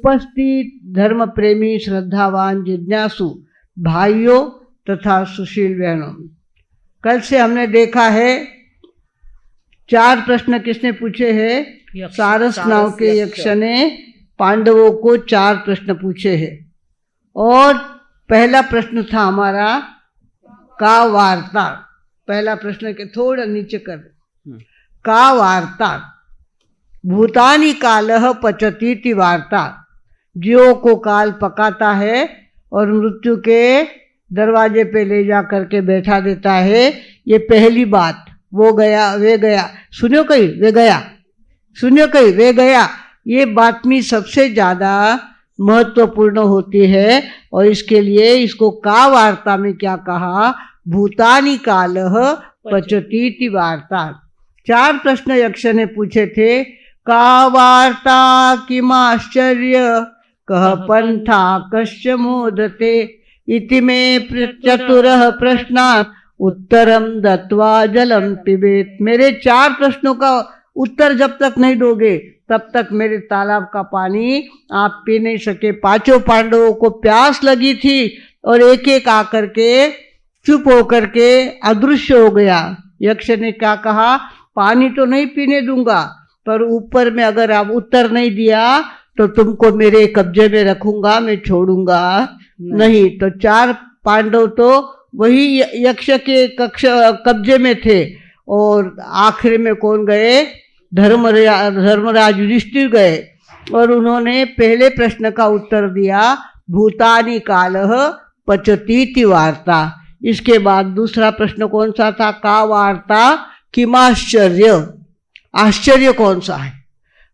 उपस्थित धर्म प्रेमी श्रद्धावान जिज्ञासु भाइयों तथा सुशील बहनों, कल से हमने देखा है 4 प्रश्न किसने पूछे हैं? सारस नाम के यक्ष ने पांडवों को 4 प्रश्न पूछे हैं। और पहला प्रश्न था हमारा का वार्ता। पहला प्रश्न के थोड़ा नीचे कर, का वार्ता भूतानि कालः पचतीति वार्ता, जीवों को काल पकाता है और मृत्यु के दरवाजे पे ले जा करके बैठा देता है। ये पहली बात। वो गया वे गया, सुनियो कहीं वे गया, सुनियो कहीं वे गया, ये बात में सबसे ज़्यादा महत्वपूर्ण होती है। और इसके लिए इसको का वार्ता में क्या कहा? भूतानि कालः पचतीति वार्ता। 4 प्रश्न यक्ष ने पूछे थे। का वार्ता किमाश्चर्य कः पंथा कश्च मोदते इति मे चतुरः प्रश्नात् उत्तरम दत्वा जलम पिबेत। मेरे 4 प्रश्नों का उत्तर जब तक नहीं दोगे तब तक मेरे तालाब का पानी आप पी नहीं सके। 5 पांडवों को प्यास लगी थी और एक एक आकर के चुप होकर के अदृश्य हो गया। यक्ष ने क्या कहा? पानी तो नहीं पीने दूंगा, पर ऊपर में अगर आप उत्तर नहीं दिया तो तुमको मेरे कब्जे में रखूंगा, मैं छोड़ूंगा नहीं। तो 4 पांडव तो वही यक्ष के कब्जे में थे। और आखिर में कौन गए? धर्मराज युधिष्ठिर गए और उन्होंने पहले प्रश्न का उत्तर दिया भूतानि कालः पचतीति वार्ता। इसके बाद दूसरा प्रश्न कौन सा था? का वार्ता किमाश्चर्य, आश्चर्य कौन सा है?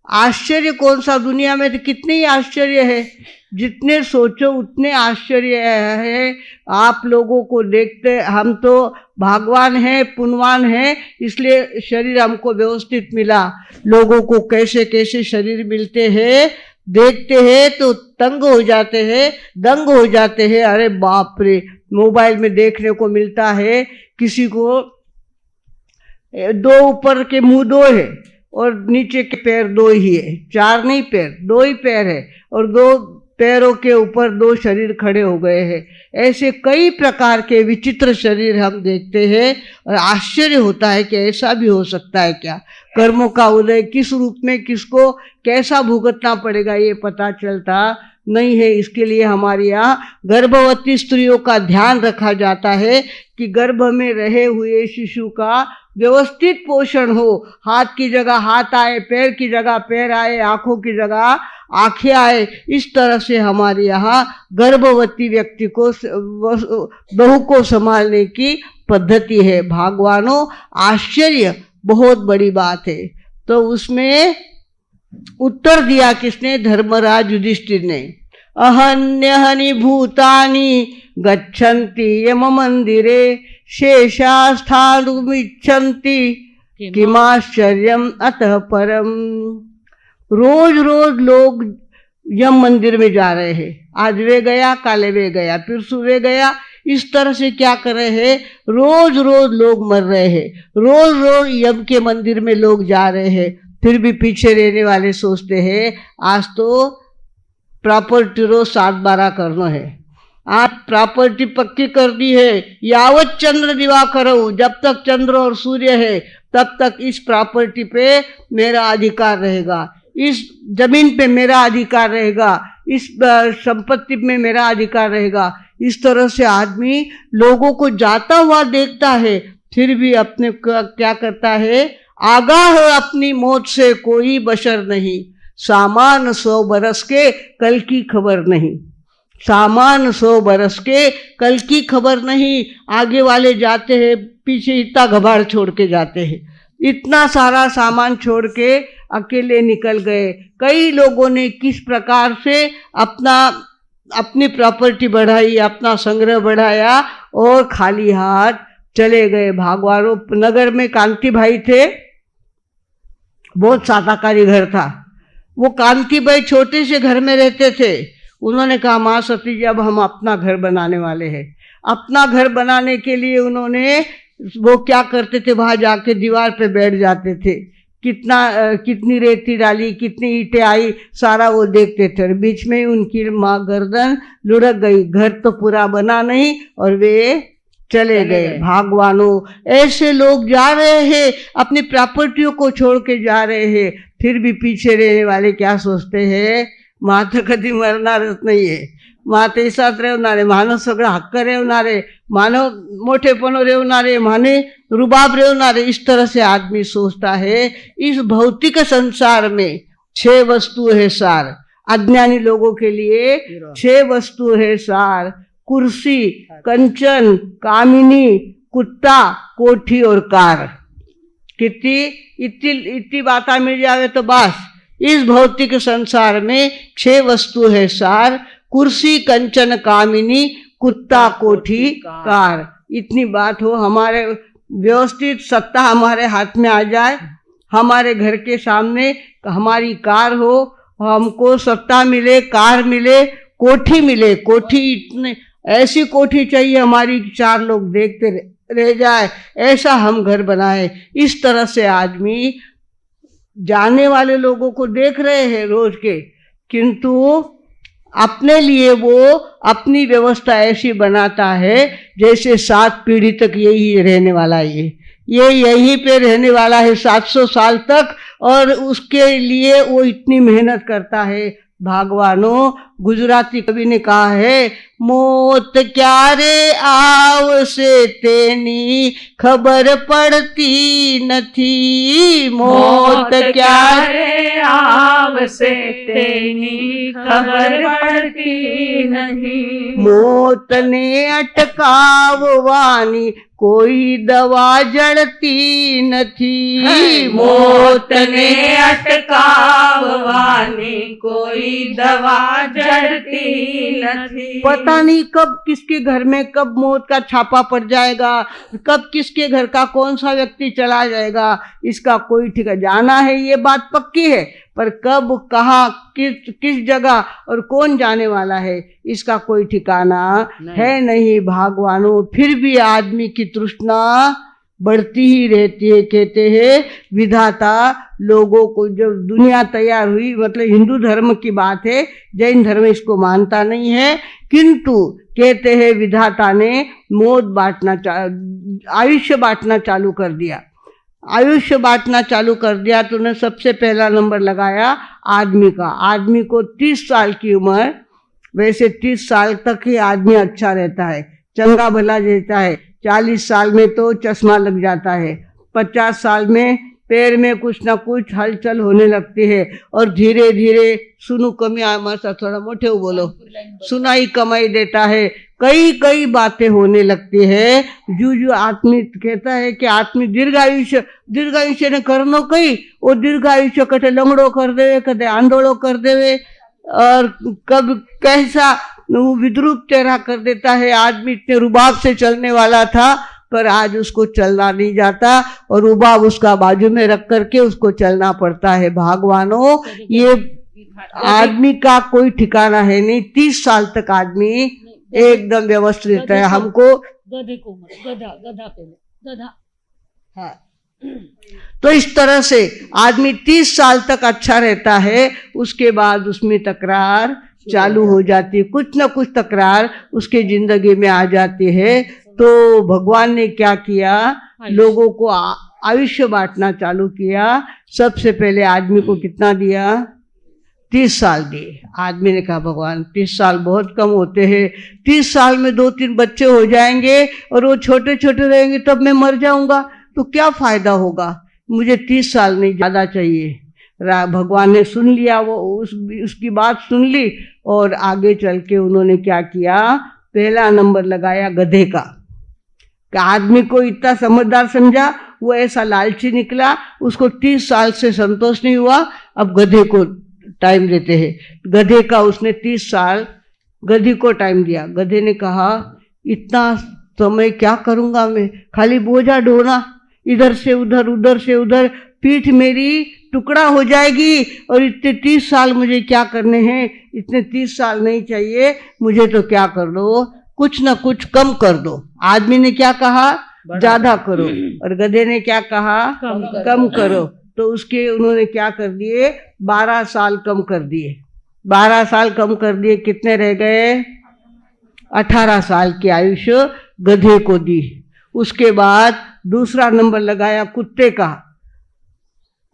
आश्चर्य कौन सा? दुनिया में तो कितने ही आश्चर्य है, जितने सोचो उतने आश्चर्य है। आप लोगों को देखते, हम तो भगवान हैं, पुण्यवान हैं, इसलिए शरीर हमको व्यवस्थित मिला। लोगों को कैसे कैसे शरीर मिलते हैं, देखते हैं तो तंग हो जाते हैं, दंग हो जाते हैं। अरे बाप रे, मोबाइल में देखने को मिलता है किसी को 2 ऊपर के मुंह 2 है और नीचे के पैर 2 ही है, 4 नहीं पैर, 2 ही पैर है और 2 पैरों के ऊपर 2 शरीर खड़े हो गए हैं। ऐसे कई प्रकार के विचित्र शरीर हम देखते हैं और आश्चर्य होता है कि ऐसा भी हो सकता है क्या? कर्मों का उदय किस रूप में किसको कैसा भुगतना पड़ेगा ये पता चलता नहीं है। इसके लिए हमारे यहाँ गर्भवती स्त्रियों का ध्यान रखा जाता है कि गर्भ में रहे हुए शिशु का व्यवस्थित पोषण हो। हाथ की जगह हाथ आए, पैर की जगह पैर आए, आँखों की जगह आँखें आए। इस तरह से हमारे यहाँ गर्भवती व्यक्ति को, बहू को संभालने की पद्धति है। भगवानों, आश्चर्य बहुत बड़ी बात है। तो उसमें उत्तर दिया किसने? धर्मराज युधिष्ठिर ने। अहन्यहनि भूतानि गच्छन्ति यम मंदिरे शेषास्थानुमिच्छन्ति किमाश्चर्यम अतः परम। रोज रोज लोग यम मंदिर में जा रहे हैं। आज वे गया, काले वे गया, फिर सुबह गया। इस तरह से क्या कर रहे हैं? रोज रोज लोग मर रहे हैं। रोज रोज यम के मंदिर में लोग जा रहे हैं। फिर भी पीछे रहने वाले सोचते हैं आज तो प्रॉपर्टी रो 7-12 करना है, आज प्रॉपर्टी पक्की कर दी है। यावत चंद्र दिवाकर हो, जब तक चंद्र और सूर्य है तब तक इस प्रॉपर्टी पे मेरा अधिकार रहेगा, इस जमीन पे मेरा अधिकार रहेगा, इस संपत्ति में मेरा अधिकार रहेगा। इस तरह से आदमी लोगों को जाता हुआ देखता है, फिर भी अपने क्या करता है? आगाह अपनी मौत से कोई बशर नहीं, सामान 100 बरस के कल की खबर नहीं, सामान 100 बरस के कल की खबर नहीं। आगे वाले जाते हैं, पीछे इतना घबाड़ छोड़ के जाते हैं, इतना सारा सामान छोड़ के अकेले निकल गए। कई लोगों ने किस प्रकार से अपनी प्रॉपर्टी बढ़ाई, अपना संग्रह बढ़ाया और खाली हाथ चले गए। भागवारों नगर में कांति भाई थे, बहुत सादाकारी घर था। वो कांति भाई छोटे से घर में रहते थे। उन्होंने कहा माँ सती जी अब हम अपना घर बनाने वाले हैं। अपना घर बनाने के लिए उन्होंने वो क्या करते थे, वहाँ जाके दीवार पे बैठ जाते थे कितनी रेती डाली, कितनी ईंटें आई, सारा वो देखते थे। और बीच में उनकी माँ गर्दन लुढ़क गई, घर तो पूरा बना नहीं और वे चले गए। भगवानों, ऐसे लोग जा रहे हैं, अपनी प्रॉपर्टियों को छोड़ के जा रहे हैं, फिर भी पीछे रहने वाले क्या सोचते हैं, माँ तो कभी मरणारच नहीं है, माँ तेसात रेवणारे, मानो सगळं हक्क रेवणारे, मानो मोठेपनो रेवणारे, माने रुबाब रेवणारे। इस तरह से आदमी सोचता है। इस भौतिक संसार में 6 वस्तु है सार। अज्ञानी लोगों के लिए 6 वस्तु है सार। कुर्सी, कंचन, कामिनी, कुत्ता, कोठी और कार। कितनी इतनी बातें मिल जावे तो बस। इस भौतिक संसार में 6 वस्तु है सार। कुर्सी, कंचन, कामिनी, कुत्ता, कोठी, कार। इतनी बात हो, हमारे व्यवस्थित सत्ता हमारे हाथ में आ जाए, हमारे घर के सामने हमारी कार हो, हमको सत्ता मिले, कार मिले, कोठी मिले। कोठी इतने ऐसी कोठी चाहिए हमारी 4 लोग देखते रह जाए, ऐसा हम घर बनाए। इस तरह से आदमी जाने वाले लोगों को देख रहे हैं रोज के, किंतु अपने लिए वो अपनी व्यवस्था ऐसी बनाता है जैसे 7 पीढ़ी तक यही रहने वाला है, ये यहीं पे रहने वाला है 700 साल तक, और उसके लिए वो इतनी मेहनत करता है। भगवानों, गुजराती कवि ने कहा है, मौत क्या रे आवसे तेनी खबर पड़ती नथी। मौत क्या रे आवसे तेनी खबर पड़ती नहीं। मौत ने अटकाववानी कोई दवा जड़ती नथी। मौत ने अटकाववानी कोई दवा जड़ती नहीं। पता नहीं कब किसके घर में कब मौत का छापा पड़ जाएगा, कब किसके घर का कौन सा व्यक्ति चला जाएगा, इसका कोई ठिकाना। जाना है ये बात पक्की है, पर कब, कहाँ, किस जगह और कौन जाने वाला है, इसका कोई ठिकाना है नहीं। भगवानों, फिर भी आदमी की तृष्णा बढ़ती ही रहती है। कहते हैं विधाता लोगों को, जब दुनिया तैयार हुई, मतलब हिंदू धर्म की बात है, जैन धर्म इसको मानता नहीं है, किंतु कहते हैं विधाता ने आयुष्य बांटना चालू कर दिया। आयुष्य बांटना चालू कर दिया तो उन्हें सबसे पहला नंबर लगाया आदमी का। आदमी को 30 साल की उम्र, वैसे 30 साल तक ही आदमी अच्छा रहता है, चंगा भला रहता है। 40 साल में तो चश्मा लग जाता है, 50 साल में पैर में कुछ ना कुछ हलचल होने लगती है, और धीरे धीरे सुनु कमी आमासा, थोड़ा मोटे बोलो, सुनाई कमाई देता है, कई बातें होने लगती है। जो आदमी कहता है कि आदमी दीर्घायुष्य ने करनो कई, वो दीर्घायुष्य कटे लंगड़ो कर देवे, कदे आंधोड़ो कर देवे, और कब कैसा विद्रूप चेहरा कर देता है। आदमी इतने रुबाब से चलने वाला था, पर आज उसको चलना नहीं जाता, और रुबाब उसका बाजू में रख करके उसको चलना पड़ता है। भगवानों, ये आदमी का कोई ठिकाना है नहीं। 30 साल तक आदमी एकदम व्यवस्थित रहता है। हमको गधे को गधा पहले गधा, हाँ, तो इस तरह से आदमी 30 साल तक अच्छा रहता है, उसके बाद उसमें तकरार चालू हो जाती है, कुछ ना कुछ तकरार उसके जिंदगी में आ जाती है। तो भगवान ने क्या किया, लोगों को आयुष्य बांटना चालू किया। सबसे पहले आदमी को कितना दिया, 30 साल दिए। आदमी ने कहा भगवान 30 साल बहुत कम होते हैं, 30 साल में 2-3 बच्चे हो जाएंगे और वो छोटे छोटे रहेंगे, तब मैं मर जाऊंगा, तो क्या फायदा होगा, मुझे 30 साल नहीं ज़्यादा चाहिए। भगवान ने सुन लिया, वो उसकी बात सुन ली, और आगे चल के उन्होंने क्या किया, पहला नंबर लगाया गधे का। आदमी को इतना समझदार समझा, वो ऐसा लालची निकला, उसको 30 साल से संतोष नहीं हुआ, अब गधे को टाइम देते हैं। गधे का उसने 30 साल गधे को टाइम दिया। गधे ने कहा इतना समय क्या करूँगा मैं, खाली बोझा ढोना, इधर से उधर उधर से उधर, पीठ मेरी टुकड़ा हो जाएगी, और इतने 30 साल मुझे क्या करने हैं, इतने 30 साल नहीं चाहिए मुझे, तो क्या कर दो, कुछ ना कुछ कम कर दो। आदमी ने क्या कहा, ज्यादा करो, और गधे ने क्या कहा, कम करो। तो उसके उन्होंने क्या कर दिए, 12 साल कम कर दिए। 12 साल कम कर दिए, कितने रह गए, 18 साल की आयुष्य गधे को दी। उसके बाद दूसरा नंबर लगाया कुत्ते का।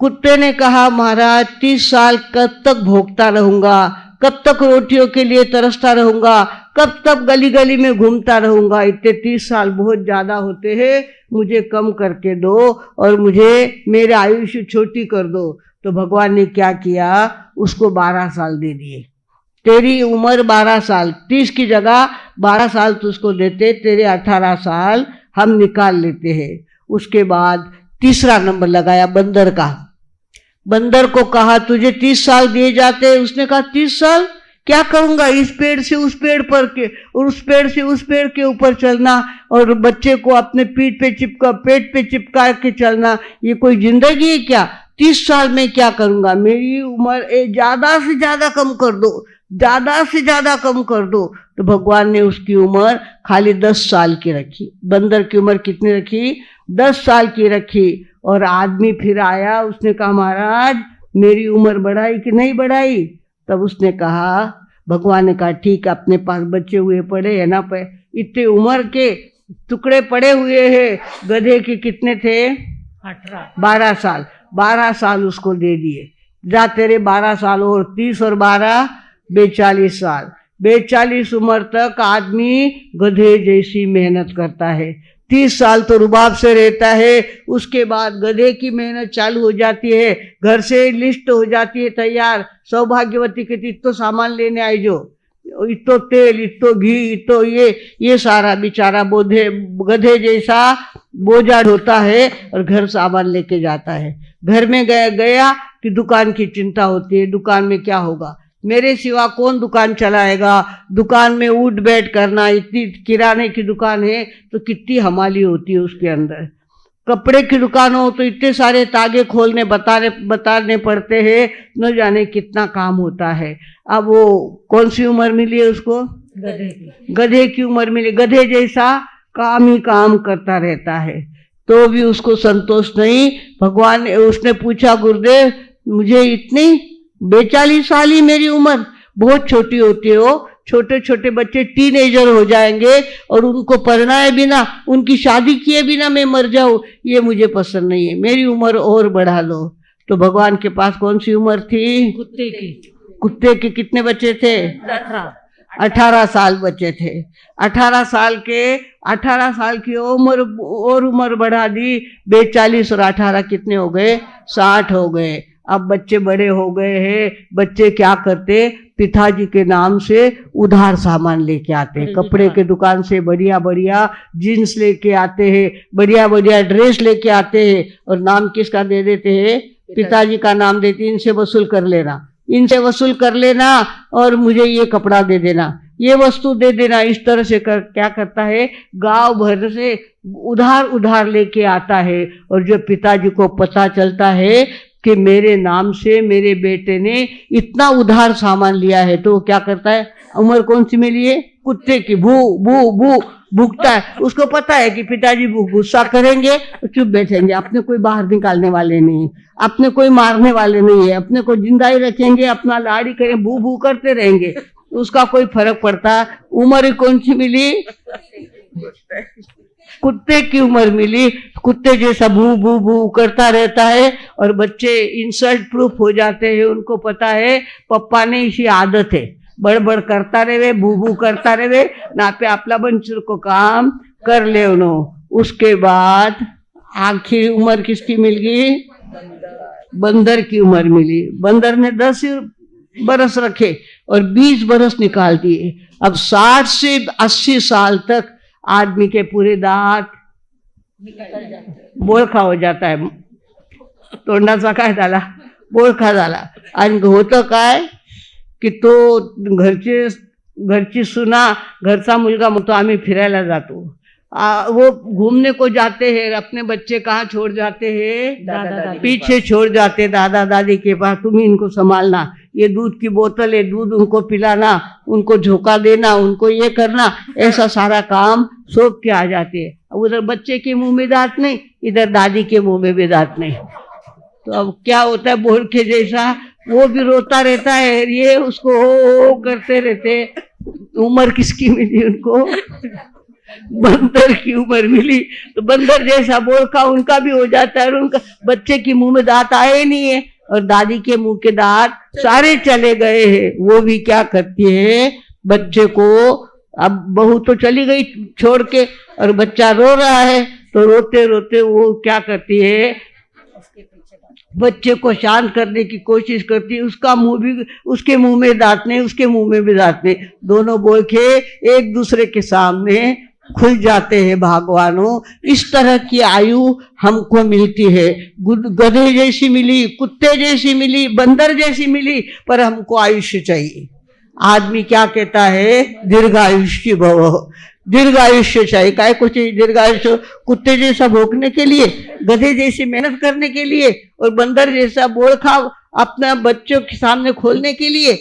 कुत्ते ने कहा महाराज 30 साल कब तक भोगता रहूंगा, कब तक रोटियों के लिए तरसता रहूंगा, कब तक गली गली में घूमता रहूंगा, इतने 30 साल बहुत ज्यादा होते हैं, मुझे कम करके दो और मुझे मेरे आयुष्य छोटी कर दो। तो भगवान ने क्या किया, उसको 12 साल दे दिए। तेरी उम्र 12 साल, 30 की जगह 12 साल तुझको देते, तेरे 18 साल हम निकाल लेते हैं। उसके बाद तीसरा नंबर लगाया बंदर का। बंदर को कहा तुझे 30 साल दिए जाते। उसने कहा 30 साल क्या करूंगा, इस पेड़ से उस पेड़ पर के और उस पेड़ से उस पेड़ के ऊपर चलना और बच्चे को अपने पीठ पे चिपका, पेट पे चिपका के चलना, ये कोई जिंदगी है क्या? 30 साल में क्या करूंगा, मेरी उम्र ज्यादा से ज्यादा कम कर दो, ज्यादा से ज्यादा कम कर दो। तो भगवान ने उसकी उम्र खाली 10 साल की रखी। बंदर की उम्र कितनी रखी, 10 साल की रखी। और आदमी फिर आया, उसने कहा महाराज मेरी उम्र बढ़ाई कि नहीं बढ़ाई? तब उसने कहा, भगवान ने कहा ठीक है, अपने पास बच्चे हुए पड़े है ना, पे इतने उम्र के टुकड़े पड़े हुए हैं। गधे के कितने थे, 12 साल। 12 साल उसको दे दिए, जा तेरे 12 साल और 30 और 12 42 साल। 42 उम्र तक आदमी गधे जैसी मेहनत करता है। 30 साल तो रुबाब से रहता है, उसके बाद गधे की मेहनत चालू हो जाती है, घर से लिस्ट हो जाती है तैयार, सौभाग्यवती के इतो सामान लेने आई जो, इतो तेल, इतो घी, इतो ये सारा बेचारा गधे जैसा बोझा ढोता है और घर सामान लेके जाता है। घर में गया कि दुकान की चिंता होती है, दुकान में क्या होगा, मेरे सिवा कौन दुकान चलाएगा, दुकान में उठ बैठ करना, इतनी किराने की दुकान है तो कितनी हमाली होती है उसके अंदर, कपड़े की दुकान हो तो इतने सारे तागे खोलने बताने पड़ते हैं, न जाने कितना काम होता है। अब वो कौन सी उम्र मिली है उसको, गधे की उम्र मिली। गधे जैसा काम ही काम करता रहता है, तो भी उसको संतोष नहीं। भगवान ने, उसने पूछा गुरुदेव मुझे इतनी 42 साल ही मेरी उम्र, बहुत छोटी होती हो, छोटे छोटे बच्चे टीनेजर हो जाएंगे और उनको परणाए बिना, उनकी शादी किए बिना मैं मर जाऊं, ये मुझे पसंद नहीं है, मेरी उम्र और बढ़ा लो। तो भगवान के पास कौन सी उम्र थी, कुत्ते की। कुत्ते के कितने बच्चे थे, 18 साल बच्चे थे। 18 साल के, 18 साल की उम्र और उम्र बढ़ा दी, 42 और 18 कितने हो गए, 60 हो गए। अब बच्चे बड़े हो गए हैं, बच्चे क्या करते, पिताजी के नाम से उधार सामान लेके आते हैं, कपड़े के दुकान से बढ़िया बढ़िया जीन्स लेके आते हैं, बढ़िया बढ़िया ड्रेस लेके आते हैं और नाम किसका दे देते हैं, पिताजी का नाम देते, इनसे वसूल कर लेना, इनसे वसूल कर लेना और मुझे ये कपड़ा दे देना, ये वस्तु दे देना। इस तरह से क्या करता है, गांव भर से उधार उधार लेके आता है। और जब पिताजी को पता चलता है कि मेरे नाम से मेरे बेटे ने इतना उधार सामान लिया है, तो वो क्या करता है, उम्र कौन सी मिली है, कुत्ते की, भू भू भू भूखता है। उसको पता है कि पिताजी गुस्सा करेंगे और चुप बैठेंगे, अपने कोई बाहर निकालने वाले नहीं, अपने कोई मारने वाले नहीं है, अपने को जिंदा ही रखेंगे, अपना लाड़ी करें, भू भू करते रहेंगे, उसका कोई फर्क पड़ता। उम्र कौन सी मिली, कुत्ते की उम्र मिली, कुत्ते जैसा भू भू भू करता रहता है। और बच्चे इंसल्ट प्रूफ हो जाते हैं, उनको पता है पप्पा ने इसी आदत है, बड़बड़ करता रहे, भू भू करता रहे, ना पे आपला बंचर को काम कर ले उनो। उसके बाद आखिरी उम्र किसकी मिल गई, बंदर की उम्र मिली। बंदर ने 10 बरस रखे और 20 बरस निकाल दिए। अब 60 से 80 साल तक आदमी के पूरे दांत बोळखा हो जाता है, तोंडाचा काय झाला, बोळखा झाला। आणि होतं काय की तो घरची सुना, घरचा मुलगा म्हणतो आम्ही फिरायला जातो, वो घूमने को जाते हैं, अपने बच्चे कहाँ छोड़ जाते हैं, दादा पीछे छोड़ जाते हैं दादा दादी के पास, तुम्ही इनको संभालना, ये दूध की बोतल है, दूध उनको पिलाना, उनको झोंका देना, उनको ये करना, ऐसा सारा काम सौंप के आ जाते हैं। उधर बच्चे के मुंह में दांत नहीं, इधर दादी के मुंह में भी दांत नहीं। तो अब क्या होता है, बोल के जैसा वो भी रोता रहता है, ये उसको हो करते रहते। उम्र किसकी मिली उनको? बंदर की उम्र मिली, तो बंदर जैसा बोल का उनका भी हो जाता है। और उनका बच्चे के मुंह में दांत आए नहीं है और दादी के मुंह के दांत सारे चले गए हैं। वो भी क्या करती है, बच्चे को, अब बहू तो चली गई छोड़ के और बच्चा रो रहा है, तो रोते रोते वो क्या करती है, बच्चे को शांत करने की कोशिश करती है। उसका मुंह भी, उसके मुंह में दांत नहीं, उसके मुंह में भी दांत नहीं, दोनों बोल के एक दूसरे के सामने खुल जाते हैं। भगवानों, इस तरह की आयु हमको मिलती है। गधे जैसी मिली, कुत्ते जैसी मिली, बंदर जैसी मिली, पर हमको आयुष्य चाहिए। आदमी क्या कहता है, दीर्घायुष्य भव, दीर्घायुष्य चाहिए। काय को चाहिए दीर्घायुष्य? कुत्ते जैसा भोंकने के लिए, गधे जैसी मेहनत करने के लिए, और बंदर जैसा बोल खा अपना बच्चों के सामने खोलने के लिए।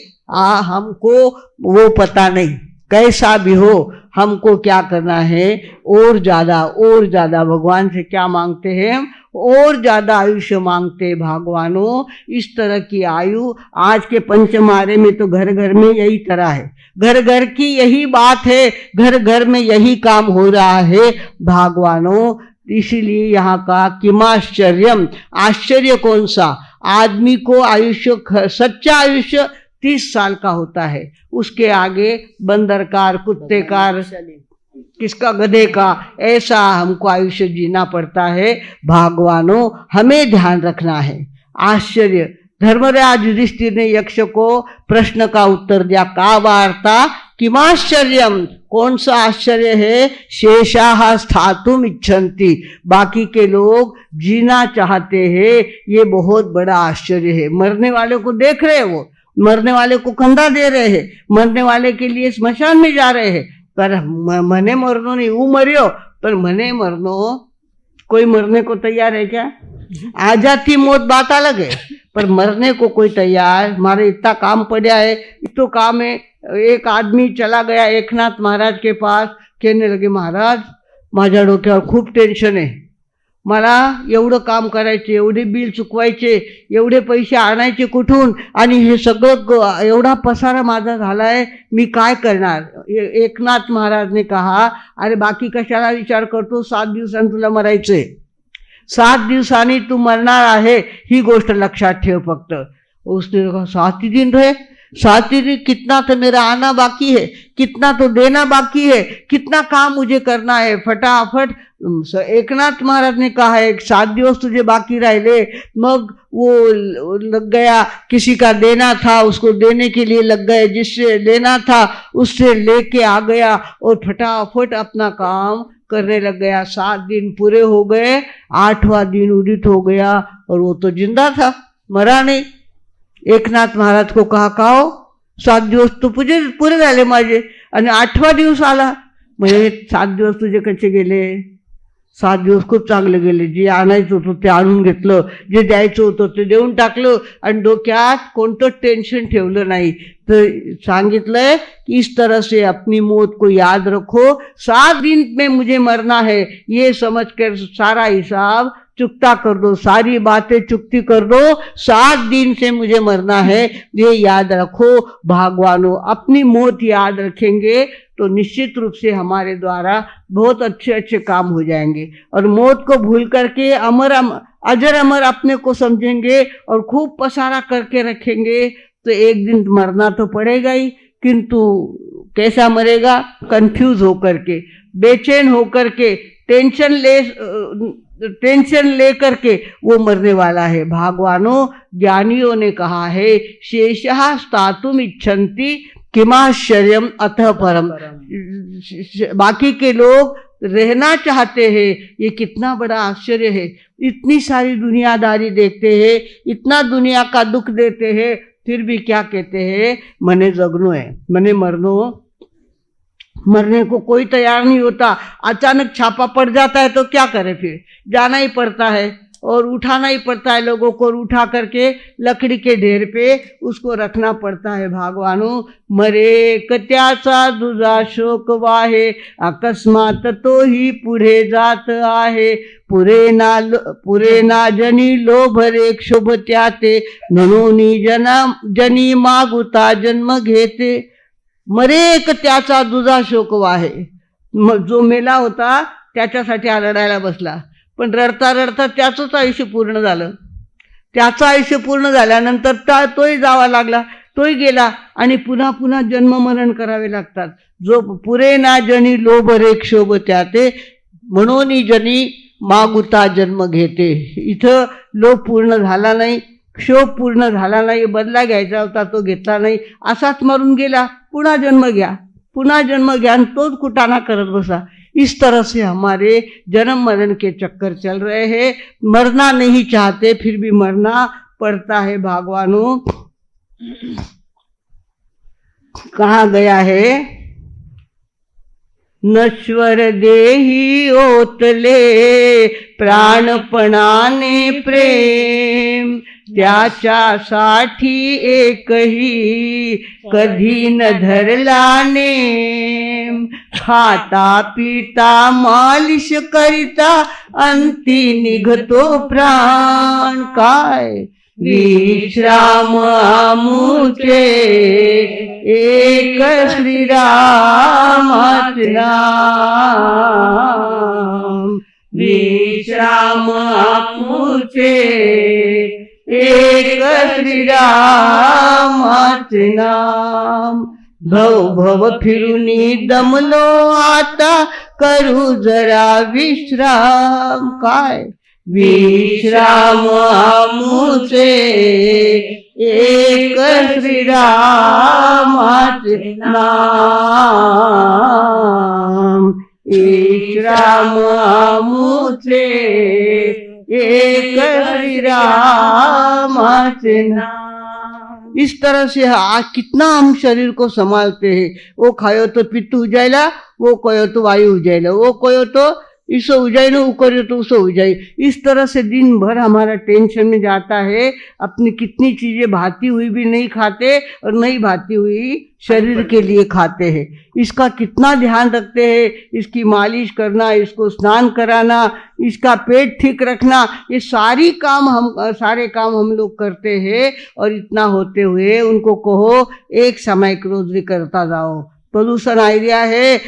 हमको वो पता नहीं, कैसा भी हो, हमको क्या करना है, और ज्यादा भगवान से क्या मांगते हैं हम, और ज्यादा आयुष्य मांगते हैं। भगवानों, इस तरह की आयु आज के पंचमारे में तो घर घर में यही तरह है, घर घर की यही बात है, घर घर में यही काम हो रहा है। भगवानों, इसीलिए यहाँ का किमाश्चर्यम, आश्चर्य कौन सा? आदमी को आयुष्य, सच्चा आयुष्य 30 साल का होता है, उसके आगे बंदर का, कुत्ते का, किसका, गधे का, ऐसा हमको आयुष्य जीना पड़ता है। भगवानों, हमें ध्यान रखना है। आश्चर्य, धर्मराज युधिष्ठिर ने यक्ष को प्रश्न का उत्तर दिया, का वार्ता किमाश्चर्यम, कौन सा आश्चर्य है? शेषाः स्थातुम इच्छन्ति, बाकी के लोग जीना चाहते हैं, ये बहुत बड़ा आश्चर्य है। मरने वाले को देख रहे हैं, वो मरने वाले को कंधा दे रहे हैं, मरने वाले के लिए स्मशान में जा रहे हैं, पर मने मरनो नहीं, वो मरियो, पर मने मरनो, कोई मरने को तैयार है क्या? आ जाती मौत बात अलग है, पर मरने को कोई तैयार? हमारे इतना काम पड़ा है, इतो काम है। एक आदमी चला गया एकनाथ महाराज के पास, कहने लगे, महाराज माझ्या डोक्यावर खूप टेन्शन आहे, मला एवढं काम करायचे, एवढे बिल चुकवायचे, एवढे पैसे आणायचे कुठून, आणि हे सगळं एवढा पसारा माझा झाला है, मी काय करणार? एकनाथ महाराज ने कहा, अरे बाकी कशाला विचार करतो, 7 दिवसांनी तुला मरायचंय, 7 दिवसांनी तू मरणार आहे, ही गोष्ट लक्षात ठेव फक्त। उसने कहा 7 ही दिन रहे, 7 ही दिन, कितना तो मेरा आना बाकी है, कितना तो देना बाकी है, कितना काम मुझे करना है, फटाफट। एकनाथ महाराज ने कहा है 7 दिवस तुझे बाकी राहिले, मग वो लग गया, किसी का देना था उसको देने के लिए लग गए, जिससे लेना था उससे लेके आ गया और फटाफट अपना काम करने लग गया। 7 दिन पूरे हो गए, 8वां दिन उदित हो गया और वो तो जिंदा था, मरा नहीं। एकनाथ महाराज को कहा, काहो 7 दिवस तो पुरे झाले माझे आणि 8वा दिवस आला, म्हणजे 7 दिवस तुझे कसे गेले? 7 दिवस खूप चांगले गेले, जे आणायचं होतं ते आणून घेतलं, जे द्यायचं होतं ते देऊन टाकलं आणि डोक्यात कोणतं टेन्शन ठेवलं नाही। तर सांगितलंय कि इस तरह से अपनी मौत को याद रखो, 7 दिन में मुझे मरना है, ये समझ कर सारा हिसाब चुकता कर दो, सारी बातें चुकती कर दो, 7 दिन से मुझे मरना है, ये याद रखो। भगवानों, अपनी मौत याद रखेंगे तो निश्चित रूप से हमारे द्वारा बहुत अच्छे अच्छे काम हो जाएंगे, और मौत को भूल करके अजर अमर अपने को समझेंगे और खूब पसारा करके रखेंगे, तो एक दिन मरना तो पड़ेगा ही, किंतु कैसा मरेगा? कंफ्यूज होकर के, बेचैन होकर के, टेंशन ले करके वो मरने वाला है। भगवानों, ज्ञानियों ने कहा है, शेषः स्थातुम इच्छन्ति किमाश्चर्यम अतः परम, बाकी के लोग रहना चाहते हैं, ये कितना बड़ा आश्चर्य है। इतनी सारी दुनियादारी देखते हैं, इतना दुनिया का दुख देते हैं, फिर भी क्या कहते हैं, मने जगनो है, मने मरनो। मरने को कोई तैयार नहीं होता। अचानक छापा पड़ जाता है तो क्या करे, फिर जाना ही पड़ता है। और उठाना ही पड़ता है लोगों को, उठा करके लकड़ी के ढेर पे उसको रखना पड़ता है। भागवानो मरे कत्याचा दुजा शोक वाहे, अकस्मात तो ही पुढे जात आहे। पुरे ना जनी लोभ रे क्षोभ त्याते, म्हणून जनी मागुता जन्म घेते। मरे एक त्याचा दुजा शोक वाहे, जो मेला होता त्याच्यासाठी हा रडायला बसला, पण रडता रडता त्याचंच आयुष्य पूर्ण झालं। त्याचं आयुष्य पूर्ण झाल्यानंतर तोही जावा लागला, तोही गेला आणि पुन्हा पुन्हा जन्म मरण करावे लागतात। जो पुरे ना जनी लोभ रे क्षोभ त्याते, म्हणून जनी मागुता जन्म घेते। इथं लोभ पूर्ण झाला नाही, क्षोभ पूर्ण झाला नाही, बदला घ्यायचा होता तो घेतला नाही, असाच मरून गेला। पुन्हा जन्म घ्या, पुन्हा जन्म घ्या, आणि तोच कुटाणा करत बसा। इस तरह से हमारे जन्म मरण के चक्कर चल रहे हैं। मरना नहीं चाहते फिर भी मरना पड़ता है। भागवानों कहा गया है, नश्वर देही ओतले प्राणपणाने प्रेम, त्याच्यासाठी एकही कधी न धरला नेम। खाता पिता मालिश करिता अंती निघतो प्राण, काय विश्राम आमुचे एक श्रीरामाच नाम। विश्राम आमुचे एक श्रीरामाच नाम। भव भव फिरूनी दमलो आता, करू जरा विश्राम, काय विश्राम आमुचे एक श्रीरामाच नाम। विश्राम आमुचे एक श्रीरामाच नाम। इस तरह से आज कितना हम शरीर को संभालते हैं। वो खायो तो पित्त हो जाएगा, वो कहो तो वायु हो जाएगा, वो कहो तो इसो हो जाए ना, वो करो तो उसो हो जाए। इस तरह से दिन भर हमारा टेंशन में जाता है। अपनी कितनी चीजें भाती हुई भी नहीं खाते और नहीं भाती हुई शरीर के लिए खाते हैं। इसका कितना ध्यान रखते हैं, इसकी मालिश करना, इसको स्नान कराना, इसका पेट ठीक रखना, ये सारे काम हम लोग करते हैं। और इतना होते हुए उनको कहो एक समय रोज करता जाओ। प्रदूषण आइडिया है,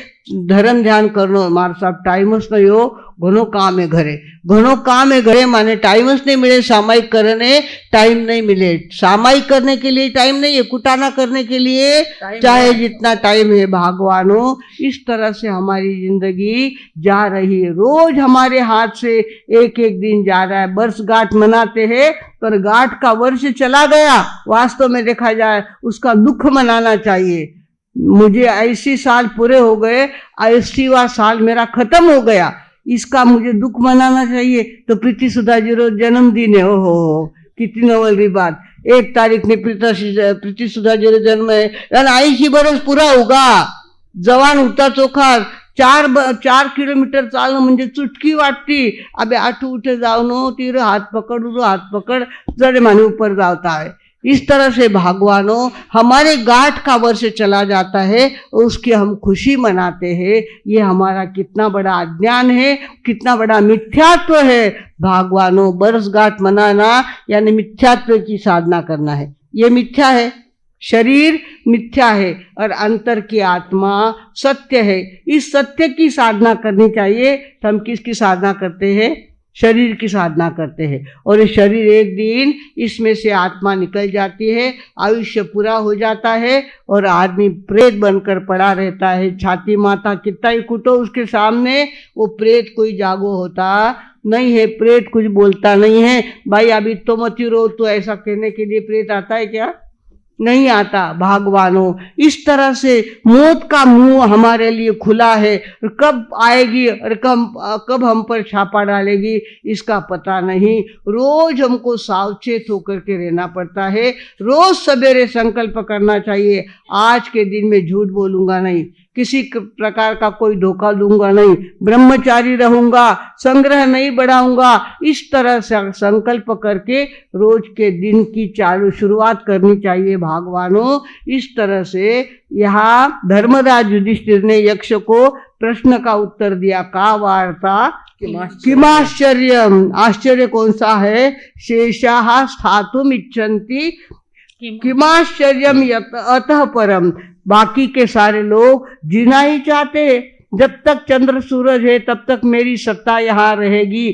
धर्म ध्यान करनो मार साहब टाइमच नहीं हो, घणो काम है घरे, घणो काम है घरे, माने टाइमच नहीं मिले सामायिक करने, टाइम नहीं मिले, सामायिक करने के लिए टाइम नहीं है, कुटाना करने के लिए चाहे जितना टाइम है। भगवानों इस तरह से हमारी जिंदगी जा रही है, रोज हमारे हाथ से एक एक दिन जा रहा है। वर्षगांठ मनाते हैं पर गांठ का वर्ष चला गया, वास्तव में देखा जाए उसका दुख मनाना चाहिए। मुझे 80 साल पूरे हो गए, 80वां साल मेरा खत्म हो गया, इसका मुझे दुख मनाना चाहिए। तो प्रीति सुधा जी रो जन्मदिन है, हो कितनी नवल बात। 1 तारीख ने प्रीति सुधा जी रो जन्म है, 80 बरस पूरा होगा। जवान होता चोखा 4 किलोमीटर चालणं म्हणजे चुटकी वाटती। अबे आठ उठे जाओ तीर हाथ पकड़ जड़े माने ऊपर जाता है। इस तरह से भगवानों हमारे गांठ का वर्ष चला जाता है, उसकी हम खुशी मनाते हैं। ये हमारा कितना बड़ा अज्ञान है, कितना बड़ा मिथ्यात्व है। भगवानों वर्षगांठ मनाना यानी मिथ्यात्व की साधना करना है। ये मिथ्या है, शरीर मिथ्या है और अंतर की आत्मा सत्य है। इस सत्य की साधना करनी चाहिए। तो हम किसकी साधना करते हैं? शरीर की साधना करते हैं। और ये शरीर एक दिन इसमें से आत्मा निकल जाती है, आयुष्य पूरा हो जाता है और आदमी प्रेत बनकर पड़ा रहता है। छाती माता कितना ही कूटो उसके सामने, वो प्रेत कोई जागो होता नहीं है। प्रेत कुछ बोलता नहीं है। भाई अभी तो मत रो, तो ऐसा कहने के लिए प्रेत आता है क्या? नहीं आता। भगवानों इस तरह से मौत का मुंह हमारे लिए खुला है, और कब आएगी और कब हम पर छापा डालेगी इसका पता नहीं। रोज हमको सावचेत होकर के रहना पड़ता है। रोज सवेरे संकल्प करना चाहिए, आज के दिन में झूठ बोलूंगा नहीं, किसी प्रकार का कोई धोखा दूंगा नहीं, ब्रह्मचारी रहूंगा, संग्रह नहीं बढ़ाऊंगा। इस तरह से संकल्प करके रोज के दिन की चालू शुरुआत करनी चाहिए भागवानों। इस तरह से यहाँ धर्मराज युधिष्ठिर ने यक्ष को प्रश्न का उत्तर दिया। का वार्ता किमाश्चर्यम, आश्चर्य कौन सा है? शेषाः स्थातुम इच्छन्ति किमाश्चर्यम अतः परम, बाकी के सारे लोग जीना ही चाहते हैं। जब तक चंद्र सूरज है तब तक मेरी सत्ता यहाँ रहेगी,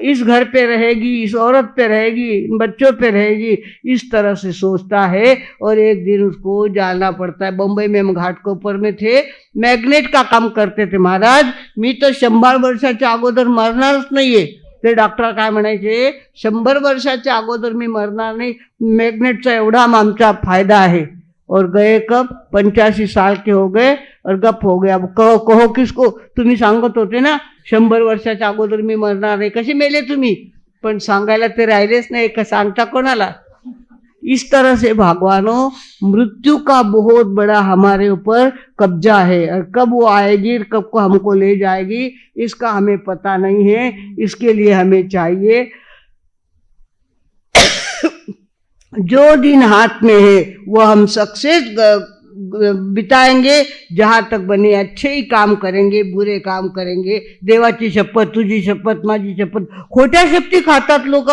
इस घर पे रहेगी, इस औरत पे रहेगी, इन बच्चों पे रहेगी, इस तरह से सोचता है। और एक दिन उसको जाना पड़ता है। बम्बई में हम घाटकोपर में थे, मॅग्नेट का काम करते थे महाराज। मी तर 100 वर्षाच्या अगोदर मरणारच नाहीये, ते डॉक्टर काय म्हणायचे, 100 वर्षाच्या अगोदर मी मरणार नाही, मैग्नेटचा एवढा आमचा फायदा आहे। और गए कब? 85 साल के हो गए और गप हो गया। अब कहो किसको? तुम्ही सांगत होते ना 100 वर्षाच्या अगोदर मी मरणार नाही, कसे मेले तुम्ही? पण सांगायला ते राहिलेच नाही, का सांगता कोणाला? इस तरह से भगवानों, मृत्यु का बहुत बड़ा हमारे ऊपर कब्जा है, और कब वो आएगी, कब को हमको ले जाएगी, इसका हमें पता नहीं है। इसके लिए हमें चाहिए जो दिन हाथ में है वो हम सक्सेस बिताएंगे, जहाँ तक बने अच्छे ही काम करेंगे, बुरे काम करेंगे। देवाची शपथ, तुझी शपथ, माझी शपथ, खोट्या शपथी खातात लोक,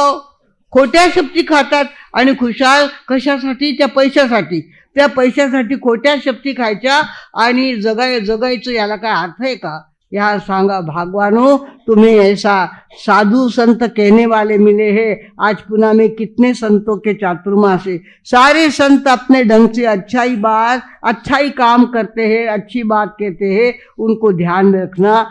खोट्या शपथी खातात आणि खुशाल कशासाठी? त्या पैशासाठी, त्या पैशासाठी खोट्या शपथी खायच्या आणि जगायचं, याला काय अर्थ आहे का? यहाँ सांगा भगवानों, तुम्हें ऐसा साधु संत कहने वाले मिले हैं। आज पुणे में कितने संतों के चातुर्मास है, सारे संत अपने ढंग से अच्छा ही काम करते हैं, अच्छी बात कहते हैं, उनको ध्यान रखना।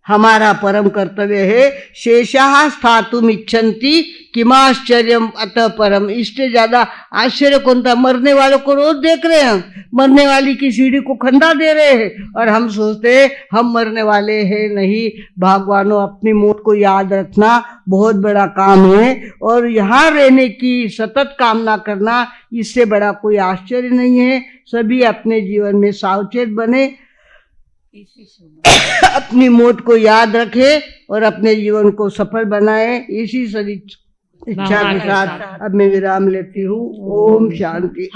हमारा परम कर्तव्य है। शेषाः स्थातुम इच्छन्ति किमाश्चर्यम अतः परम, इससे ज्यादा आश्चर्य कौन था? मरने वालों को रोज देख रहे हैं, मरने वाली की सीढ़ी को खंडा दे रहे हैं, और हम सोचते हैं हम मरने वाले हैं। नहीं भगवानों, अपनी मौत को याद रखना बहुत बड़ा काम है, और यहाँ रहने की सतत कामना करना, इससे बड़ा कोई आश्चर्य नहीं है। सभी अपने जीवन में सावचेत बने, अपनी मौत को याद रखे और अपने जीवन को सफल बनाए। इसी सदी इच्छा के साथ अब मैं विराम लेती हूँ। ओम शांति।